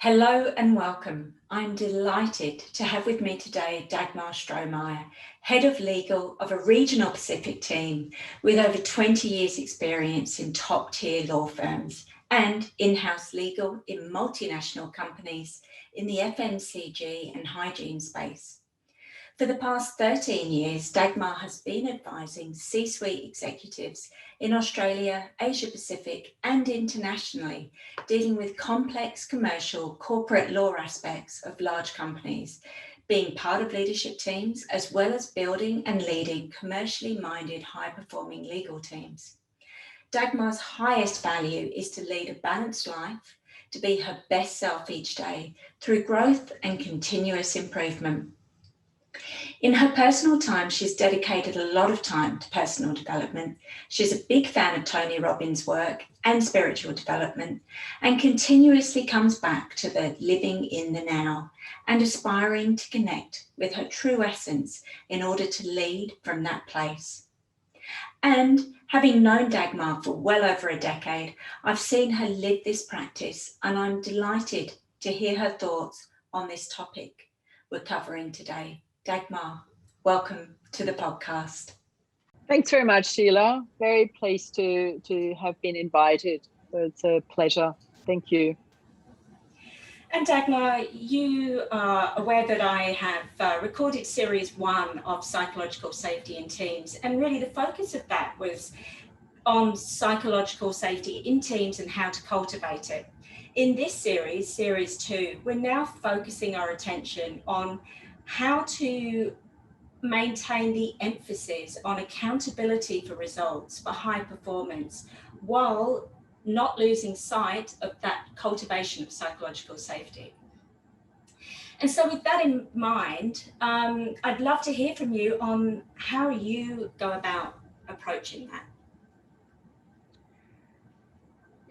Hello and welcome. I'm delighted to have with me today Dagmar Strohmaier, Head of Legal of a regional Pacific team with over 20 years experience in top tier law firms and in-house legal in multinational companies in the FMCG and hygiene space. For the past 13 years, Dagmar has been advising C-suite executives in Australia, Asia Pacific and internationally, dealing with complex commercial corporate law aspects of large companies, being part of leadership teams, as well as building and leading commercially minded high-performing legal teams. Dagmar's highest value is to lead a balanced life, to be her best self each day through growth and continuous improvement. In her personal time, she's dedicated a lot of time to personal development. She's a big fan of Tony Robbins' work and spiritual development, and continuously comes back to the living in the now and aspiring to connect with her true essence in order to lead from that place. And having known Dagmar for well over a decade, I've seen her live this practice, and I'm delighted to hear her thoughts on this topic we're covering today. Dagmar, welcome to the podcast. Thanks very much, Sheila. Very pleased to have been invited. So it's a pleasure. Thank you. And Dagmar, you are aware that I have recorded series 1 of psychological safety in teams, and really the focus of that was on psychological safety in teams and how to cultivate it. In this series, series 2, we're now focusing our attention on how to maintain the emphasis on accountability for results, for high performance, while not losing sight of that cultivation of psychological safety. And so with that in mind, I'd love to hear from you on how you go about approaching that.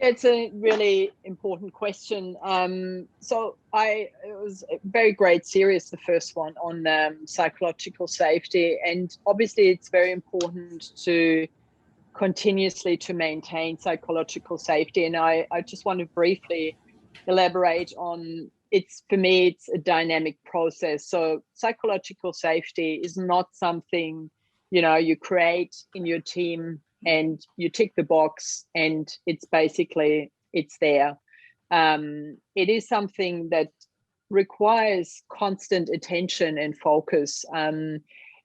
It's a really important question. It was a very great series, the first one on psychological safety. And obviously it's very important to continuously to maintain psychological safety. And I just want to briefly elaborate on for me, it's a dynamic process. So psychological safety is not something, you create in your team and you tick the box and it's there. It is something that requires constant attention and focus.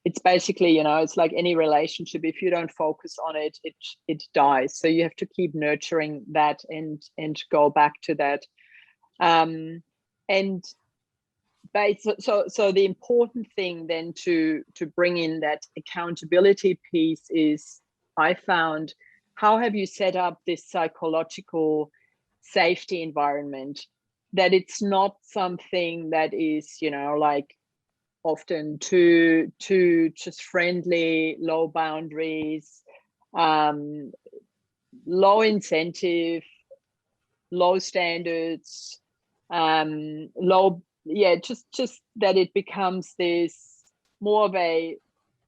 It's basically, it's like any relationship. If you don't focus on it, it dies. So you have to keep nurturing that and go back to that. So the important thing then to bring in that accountability piece is, I found, how have you set up this psychological safety environment that it's not something that is, like often too just friendly, low boundaries, low incentive, low standards, just that it becomes this more of a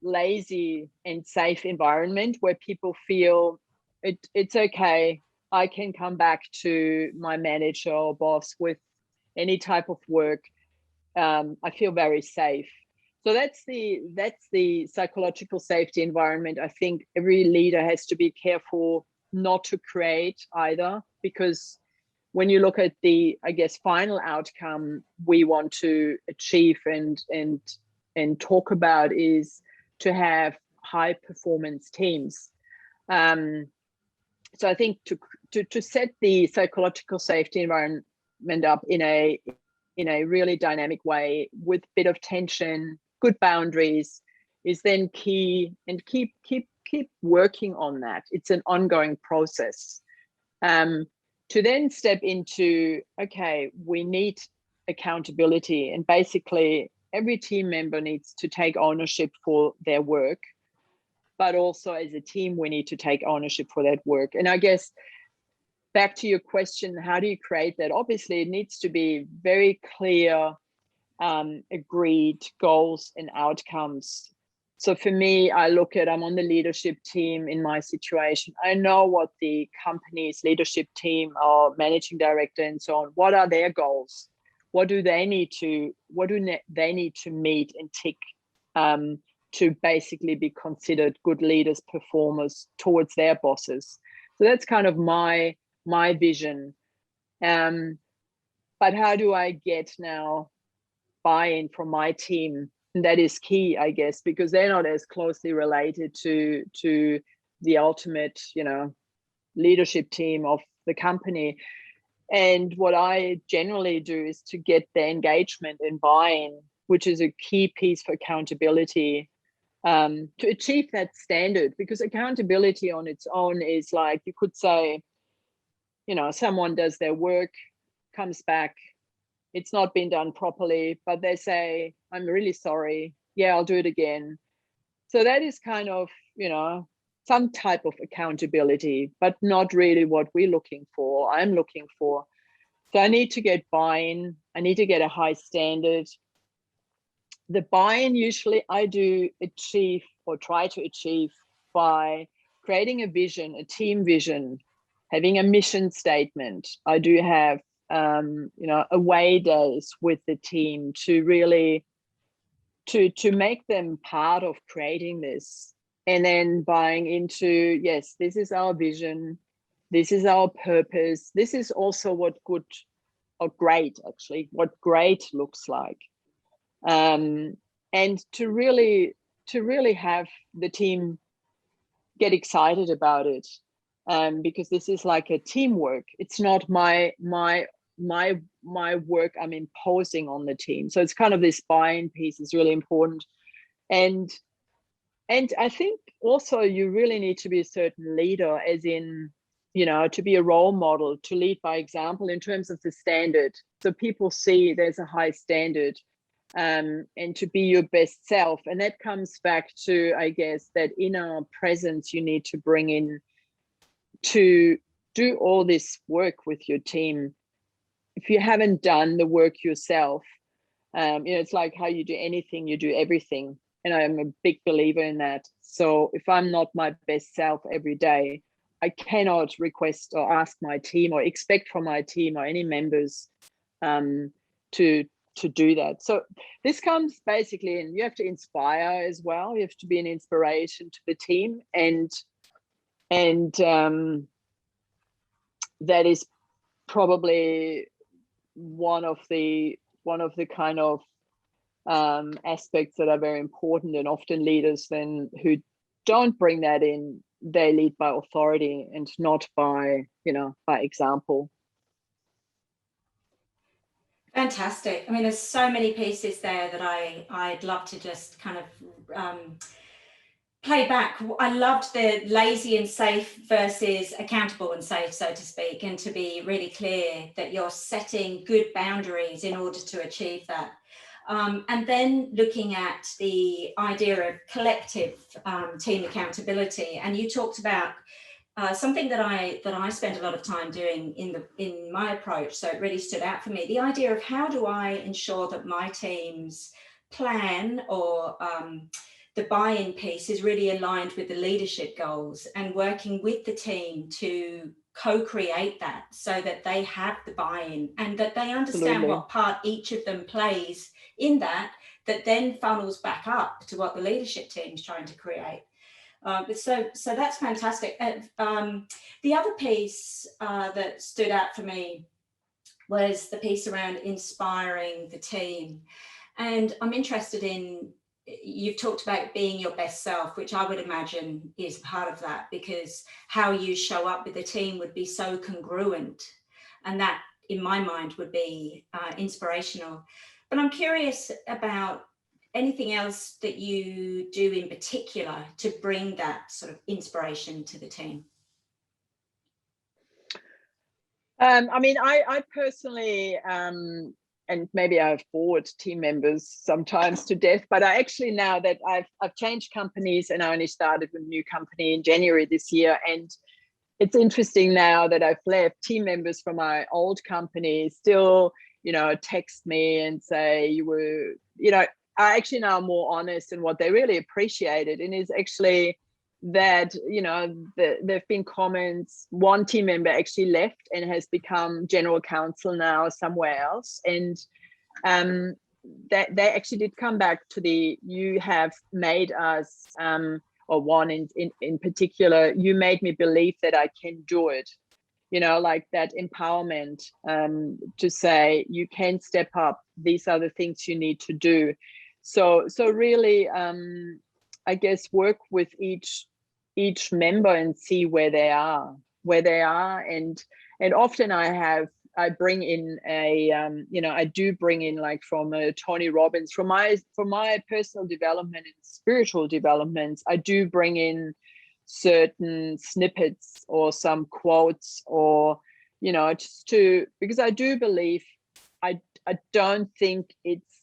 lazy and safe environment where people feel it's okay, I can come back to my manager or boss with any type of work. I feel very safe. So that's the psychological safety environment. I think every leader has to be careful not to create either, because when you look at the, I guess, final outcome we want to achieve and talk about is to have high performance teams. So I think to set the psychological safety environment up in a really dynamic way with a bit of tension, good boundaries is then key, and keep working on that. It's an ongoing process. To then step into, okay, we need accountability, and basically every team member needs to take ownership for their work, but also as a team, we need to take ownership for that work. And I guess back to your question, how do you create that? Obviously, it needs to be very clear, agreed goals and outcomes So for me, I'm on the leadership team in my situation. I know what the company's leadership team or managing director and so on, what are their goals? What do they need to meet and tick to basically be considered good leaders, performers towards their bosses? So that's kind of my vision. But how do I get now buy-in from my team? And that is key, I guess, because they're not as closely related to the ultimate, leadership team of the company. And what I generally do is to get their engagement and buy-in, which is a key piece for accountability, to achieve that standard. Because accountability on its own is like, you could say, someone does their work, comes back, it's not been done properly, but they say, I'm really sorry. Yeah, I'll do it again. So that is kind of, some type of accountability, but not really what we're looking for, I'm looking for. So I need to get buy-in. I need to get a high standard. The buy-in usually I do achieve or try to achieve by creating a vision, a team vision, having a mission statement. I do have away days with the team to really to make them part of creating this, and then buying into, yes, this is our vision, this is our purpose, this is also what good or great, actually, what great looks like, and to really have the team get excited about it, because this is like a teamwork. It's not my work I'm imposing on the team. So it's kind of this buy-in piece is really important. And I think also you really need to be a certain leader, as in, to be a role model, to lead by example in terms of the standard. So people see there's a high standard, and to be your best self. And that comes back to, I guess, that inner presence you need to bring in to do all this work with your team. If you haven't done the work yourself, it's like how you do anything, you do everything. And I'm a big believer in that. So if I'm not my best self every day, I cannot request or ask my team or expect from my team or any members to do that. So this comes basically in, you have to inspire as well. You have to be an inspiration to the team, and that is probably one of the kind of aspects that are very important. And often leaders then who don't bring that in, they lead by authority and not by example. Fantastic. I mean, there's so many pieces there that I'd love to just kind of play back. I loved the lazy and safe versus accountable and safe, so to speak, and to be really clear that you're setting good boundaries in order to achieve that. And then looking at the idea of collective team accountability, and you talked about something that I spend a lot of time doing in my approach, so it really stood out for me. The idea of how do I ensure that my team's plan or the buy-in piece is really aligned with the leadership goals, and working with the team to co-create that so that they have the buy-in and that they understand Absolutely. what part each of them plays in that then funnels back up to what the leadership team is trying to create. So that's fantastic. The other piece that stood out for me was the piece around inspiring the team. And I'm interested in, you've talked about being your best self, which I would imagine is part of that, because how you show up with the team would be so congruent. And that, in my mind, would be inspirational. But I'm curious about anything else that you do in particular to bring that sort of inspiration to the team. I mean, I personally, and maybe I've bored team members sometimes to death, but I actually, now that I've changed companies and I only started with a new company in January this year, and it's interesting now that I've left, team members from my old company still, text me and say, you were, are actually now more honest, and what they really appreciated, and is actually that, you know, there've been comments. One team member actually left and has become general counsel now somewhere else, and that they actually did come back to you have made us, or one in particular, you made me believe that I can do it. You know, like that empowerment, to say you can step up. These are the things you need to do. So really, I guess work with each member and see where they are, and often I bring in I do bring in, like, from Tony Robbins, from my personal development and spiritual developments, I do bring in certain snippets or some quotes, or, you know, just because I do believe, I don't think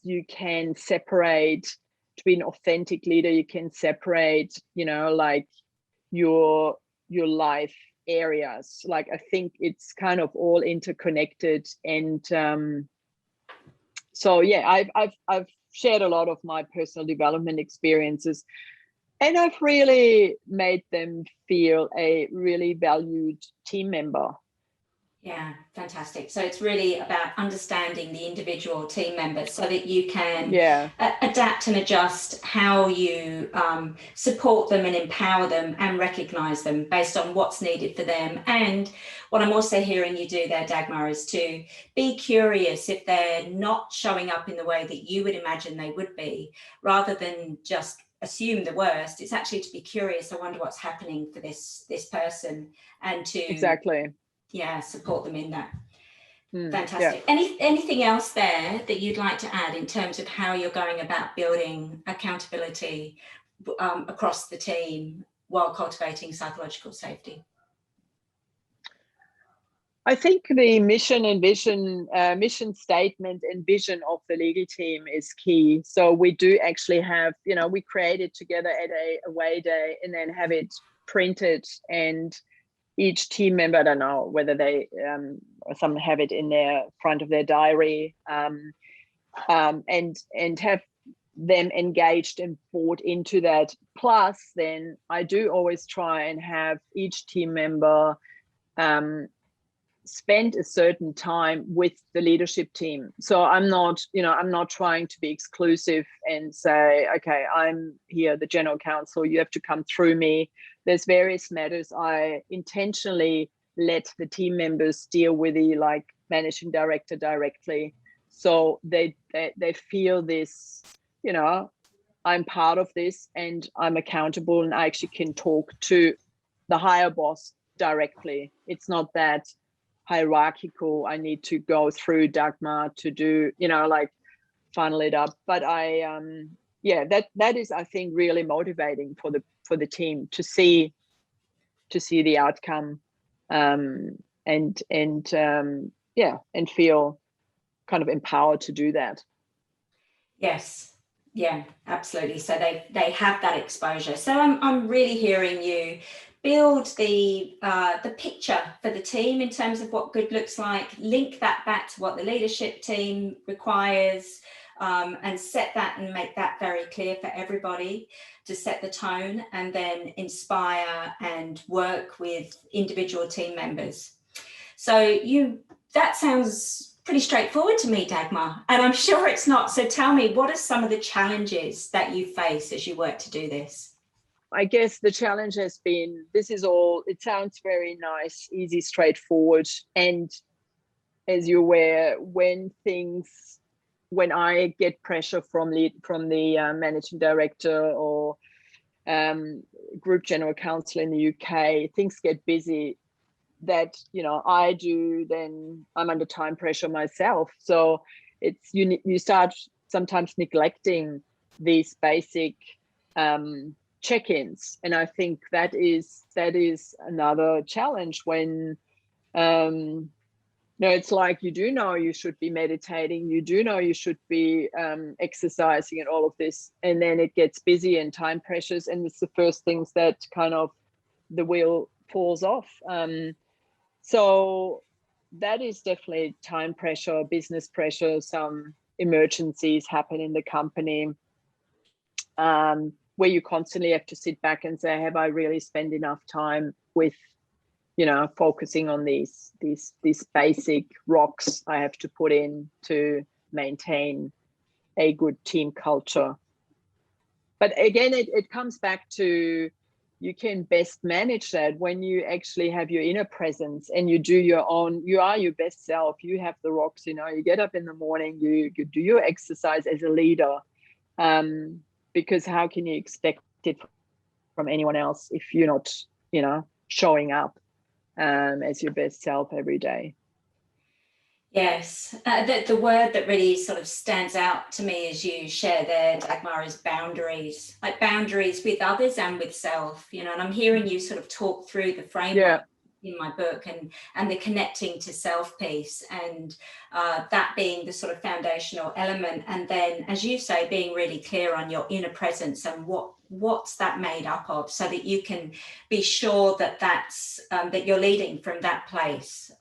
you can separate, to be an authentic leader, you can separate, you know, like your life areas. Like, I think it's kind of all interconnected, and so yeah, I've shared a lot of my personal development experiences, and I've really made them feel a really valued team member. Yeah, fantastic. So it's really about understanding the individual team members so that you can adapt and adjust how you support them and empower them and recognize them based on what's needed for them. And what I'm also hearing you do there, Dagmar, is to be curious if they're not showing up in the way that you would imagine they would be, rather than just assume the worst. It's actually to be curious. I wonder what's happening for this person, and to support them in that. Fantastic. Anything else there that you'd like to add in terms of how you're going about building accountability across the team while cultivating psychological safety? I think the mission and vision, mission statement and vision of the legal team is key. So we do actually have, you know, we create it together at a away day and then have it printed, and each team member, I don't know whether they, some have it in their front of their diary, and have them engaged and bought into that. Plus, then I do always try and have each team member spend a certain time with the leadership team. So I'm not trying to be exclusive and say, okay, I'm here, the general counsel, you have to come through me. There's various matters I intentionally let the team members deal with the, like, managing director directly. So they feel this, you know, I'm part of this and I'm accountable, and I actually can talk to the higher boss directly. It's not that hierarchical, I need to go through Dagmar to do, you know, like, funnel it up. But that is, I think, really motivating for the team to see the outcome, and feel kind of empowered to do that. Yes. Yeah, absolutely. So they have that exposure. So I'm really hearing you build the picture for the team in terms of what good looks like, link that back to what the leadership team requires, and set that and make that very clear for everybody to set the tone, and then inspire and work with individual team members. So that sounds pretty straightforward to me, Dagmar, and I'm sure it's not. So tell me, what are some of the challenges that you face as you work to do this? I guess the challenge has been, this is all, it sounds very nice, easy, straightforward. And as you're aware, when I get pressure from the managing director or group general counsel in the UK, things get busy that, you know, I do, then I'm under time pressure myself. So it's, you start sometimes neglecting these basic check-ins, and I think that is another challenge when it's like, you do know you should be meditating, you do know you should be exercising and all of this, and then it gets busy and time pressures, and it's the first things that kind of the wheel falls off. So that is definitely time pressure, business pressure, some emergencies happen in the company, where you constantly have to sit back and say, have I really spent enough time with, focusing on these basic rocks I have to put in to maintain a good team culture. But again, it comes back to, you can best manage that when you actually have your inner presence and you do you are your best self. You have the rocks, you get up in the morning, you do your exercise as a leader, because how can you expect it from anyone else if you're not, showing up as your best self every day? Yes, the word that really sort of stands out to me as you share there, Dagmar, is boundaries, like boundaries with others and with self, and I'm hearing you sort of talk through the framework in my book and the connecting to self piece, and that being the sort of foundational element. And then, as you say, being really clear on your inner presence and what's that made up of, so that you can be sure that that's that you're leading from that place.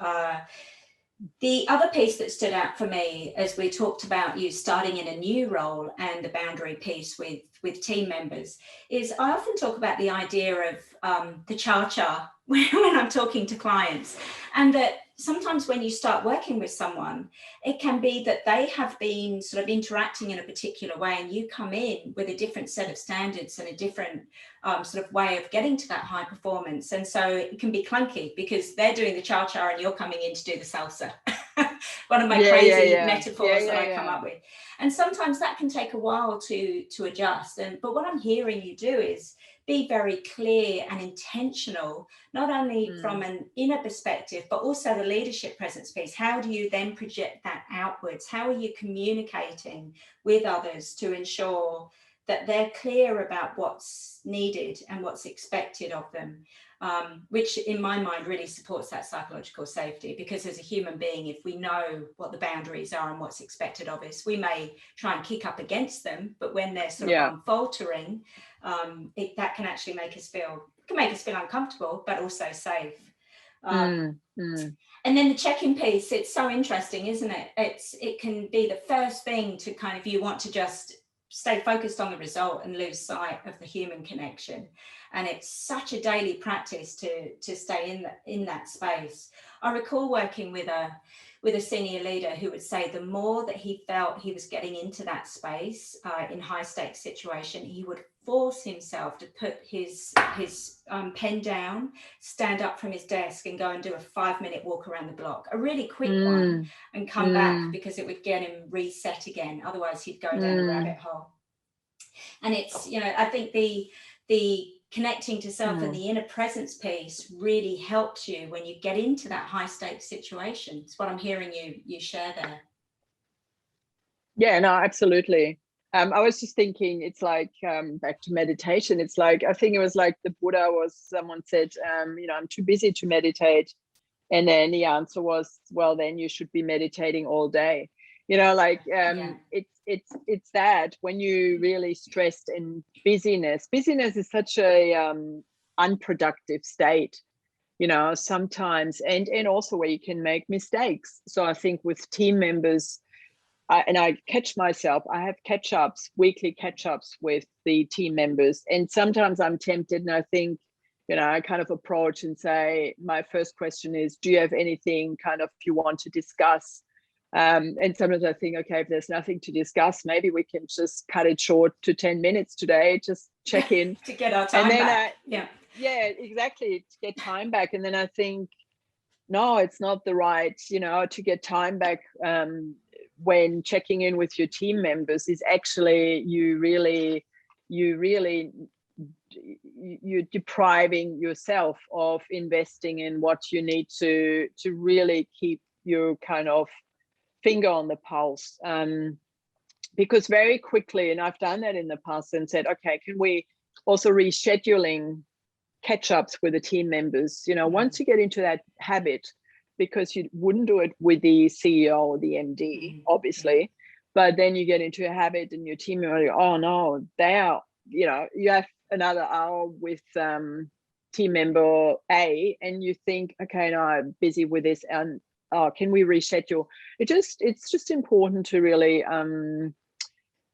The other piece that stood out for me as we talked about you starting in a new role and the boundary piece with team members is, I often talk about the idea of the cha-cha when I'm talking to clients, and that sometimes when you start working with someone, it can be that they have been sort of interacting in a particular way and you come in with a different set of standards and a different sort of way of getting to that high performance. And so it can be clunky because they're doing the cha-cha and you're coming in to do the salsa. One of my crazy metaphors that I come up with. And sometimes that can take a while to adjust. But what I'm hearing you do is be very clear and intentional, not only from an inner perspective, but also the leadership presence piece. How do you then project that outwards? How are you communicating with others to ensure that they're clear about what's needed and what's expected of them? Which in my mind really supports that psychological safety, because as a human being, if we know what the boundaries are and what's expected of us, we may try and kick up against them, but when they're sort of faltering, that can actually make us feel uncomfortable, but also safe. And then the check-in piece, it's so interesting, isn't it? It can be the first thing to kind of, you want to just stay focused on the result and lose sight of the human connection. And it's such a daily practice to stay in that space. I recall working with a senior leader who would say the more that he felt he was getting into that space in high stakes situation, he would force himself to put his pen down, stand up from his desk and go and do a 5-minute walk around the block, a really quick one, and come back, because it would get him reset again. Otherwise he'd go down a rabbit hole. And it's, I think the connecting to self and the inner presence piece really helps you when you get into that high stakes situation. It's what I'm hearing you share there. Yeah, no, absolutely. I was just thinking, it's like back to meditation. It's like, I think it was like the Buddha someone said, I'm too busy to meditate. And then the answer was, well, then you should be meditating all day. It's that when you really stressed and busyness is such a unproductive state, sometimes, and also where you can make mistakes. So I think with team members, I catch myself, I have weekly catch-ups with the team members, and sometimes I'm tempted and I think, I kind of approach and say, my first question is, do you have anything kind of you want to discuss? And sometimes I think, okay, if there's nothing to discuss, maybe we can just cut it short to 10 minutes today, just check in. To get our time back. Yeah, exactly, to get time back. And then I think, no, it's not the right, to get time back when checking in with your team members is actually you're depriving yourself of investing in what you need to really keep your kind of finger on the pulse, because very quickly, and I've done that in the past and said, okay, can we also rescheduling catch-ups with the team members, once you get into that habit, because you wouldn't do it with the CEO or the MD, obviously, but then you get into a habit and your team member, oh no, they are, you have another hour with team member A, and you think, okay, no, I'm busy with this, and can we reschedule? It's just important to really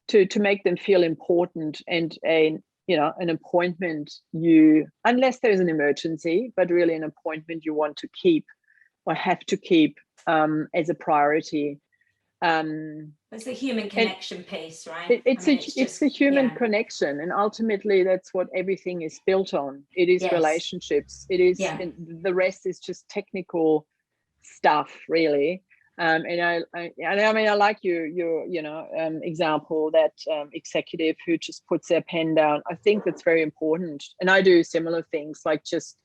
to make them feel important, and an appointment, unless there's an emergency, but really an appointment you want to keep or have to keep as a priority. It's the human connection piece, right? It's the human connection, and ultimately that's what everything is built on. It is relationships. It is, the rest is just technical stuff, really. And I like your example, that executive who just puts their pen down. I think that's very important, and I do similar things, like just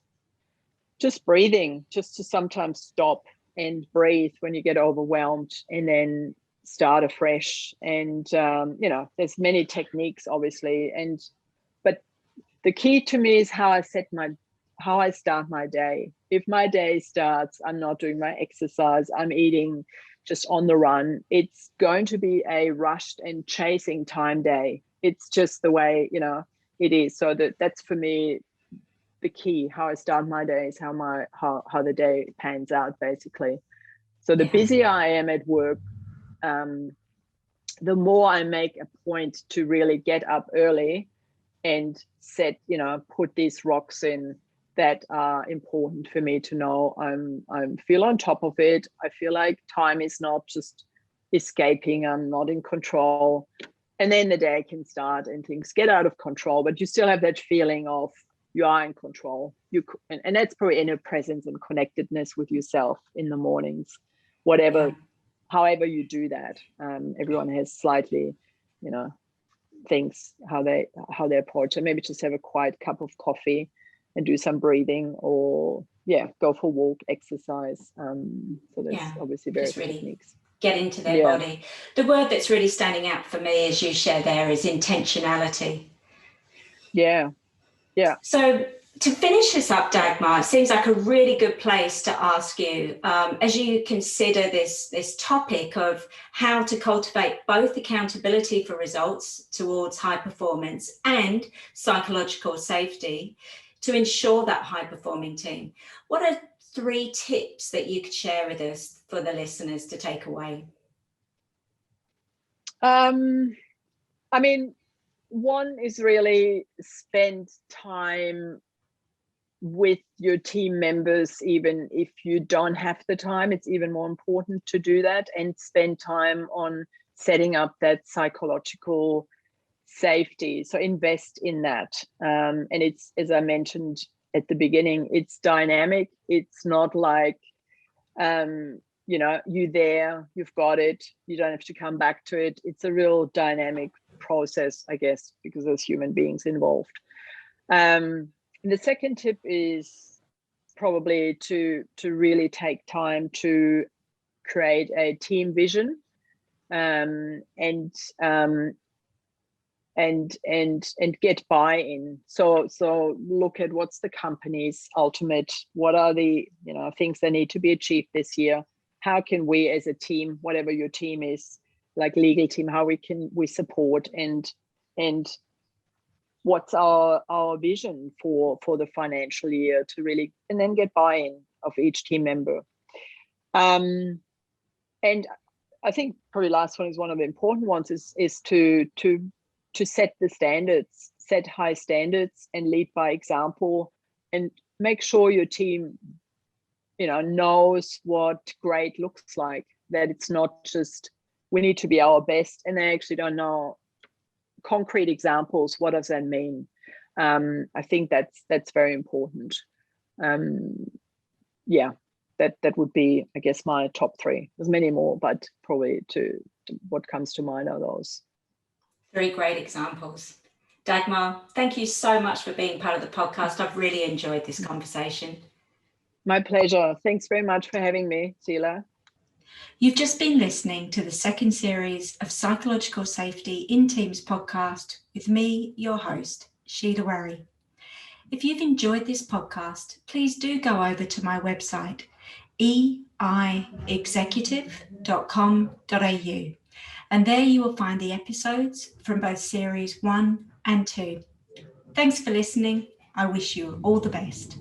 breathing, just to sometimes stop and breathe when you get overwhelmed, and then start afresh. And there's many techniques, obviously, but the key to me is how I start my day. If my day starts, I'm not doing my exercise, I'm eating just on the run, it's going to be a rushed and chasing time day. It's just the way it is. So that's for me the key. How I start my day is how the day pans out, basically. So the busier I am at work, the more I make a point to really get up early and put these rocks in that are important for me to know. I'm feel on top of it. I feel like time is not just escaping. I'm not in control. And then the day can start and things get out of control, but you still have that feeling of you are in control. And that's probably inner presence and connectedness with yourself in the mornings, however you do that. Everyone has slightly, things how they approach it. Maybe just have a quiet cup of coffee and do some breathing, or go for a walk, exercise. So there's obviously various techniques. Get into their body. The word that's really standing out for me, as you share there, is intentionality. Yeah. So to finish this up, Dagmar, it seems like a really good place to ask you, as you consider this topic of how to cultivate both accountability for results towards high performance and psychological safety to ensure that high-performing team. What are 3 tips that you could share with us for the listeners to take away? One is really spend time with your team members. Even if you don't have the time, it's even more important to do that, and spend time on setting up that psychological safety. So invest in that. And it's, as I mentioned at the beginning, it's dynamic. It's not like, you're there, you've got it, you don't have to come back to it. It's a real dynamic process, I guess, because there's human beings involved. And the second tip is probably to really take time to create a team vision, and get buy-in. So look at what's the company's ultimate, what are the things that need to be achieved this year. How can we as a team, whatever your team is, like legal team, how we support, and what's our vision for the financial year, to really, and then get buy-in of each team member. And I think probably last one is one of the important ones, is to set the standards, set high standards, and lead by example, and make sure your team, knows what great looks like, that it's not just, we need to be our best, and they actually don't know concrete examples. What does that mean? I think that's very important. That would be, I guess, my top 3. There's many more, but probably to what comes to mind are those. 3 great examples. Dagmar, thank you so much for being part of the podcast. I've really enjoyed this conversation. My pleasure. Thanks very much for having me, Sheila. You've just been listening to the second series of Psychological Safety in Teams podcast with me, your host, Sheila Wherry. If you've enjoyed this podcast, please do go over to my website, eiexecutive.com.au, and there you will find the episodes from both series 1 and 2. Thanks for listening. I wish you all the best.